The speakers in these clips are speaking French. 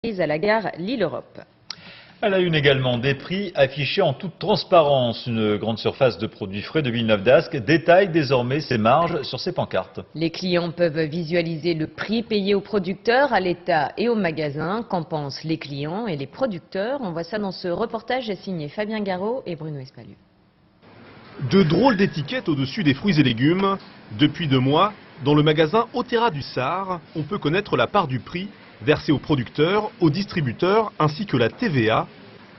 à la gare Lille-Europe. Elle a une également des prix affichés en toute transparence. Une grande surface de produits frais de Villeneuve-d'Ascq détaille désormais ses marges sur ses pancartes. Les clients peuvent visualiser le prix payé aux producteurs, à l'État et aux magasins. Qu'en pensent les clients et les producteurs? On voit ça dans ce reportage signé Fabien Garot et Bruno Espalu. De drôles d'étiquettes au-dessus des fruits et légumes. Depuis 2 mois, dans le magasin Otera du Sar, on peut connaître la part du prix versée aux producteurs, aux distributeurs ainsi que la TVA.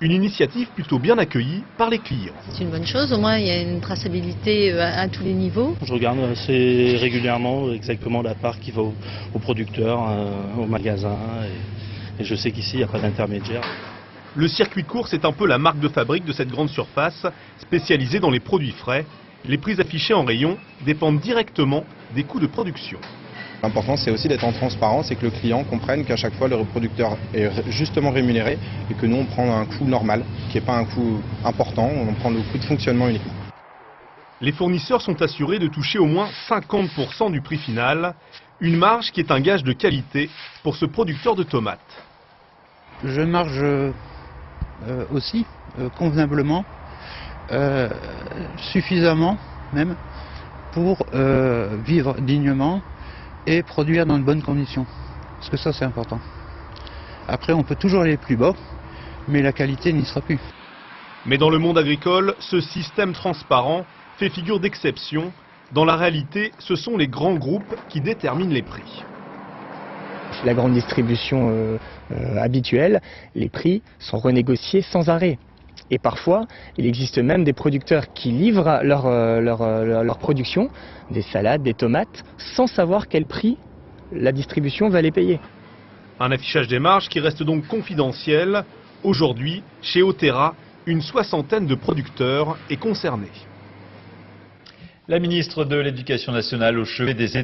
Une initiative plutôt bien accueillie par les clients. C'est une bonne chose, au moins il y a une traçabilité à tous les niveaux. Je regarde assez régulièrement exactement la part qui va aux producteurs, aux magasins et je sais qu'ici il n'y a pas d'intermédiaire. Le circuit de course est un peu la marque de fabrique de cette grande surface spécialisée dans les produits frais. Les prix affichés en rayon dépendent directement des coûts de production. L'important, c'est aussi d'être en transparence et que le client comprenne qu'à chaque fois, le producteur est justement rémunéré et que nous, on prend un coût normal, qui n'est pas un coût important, on prend le coût de fonctionnement uniquement. Les fournisseurs sont assurés de toucher au moins 50% du prix final, une marge qui est un gage de qualité pour ce producteur de tomates. Je marge aussi convenablement, suffisamment même, pour vivre dignement et produire dans de bonnes conditions. Parce que ça, c'est important. Après, on peut toujours aller plus bas, mais la qualité n'y sera plus. Mais dans le monde agricole, ce système transparent fait figure d'exception. Dans la réalité, ce sont les grands groupes qui déterminent les prix. La grande distribution habituelle, les prix sont renégociés sans arrêt. Et parfois, il existe même des producteurs qui livrent leur production, des salades, des tomates, sans savoir quel prix la distribution va les payer. Un affichage des marges qui reste donc confidentiel. Aujourd'hui, chez Otera, une 60aine de producteurs est concernée. La ministre de l'Éducation nationale au chevet des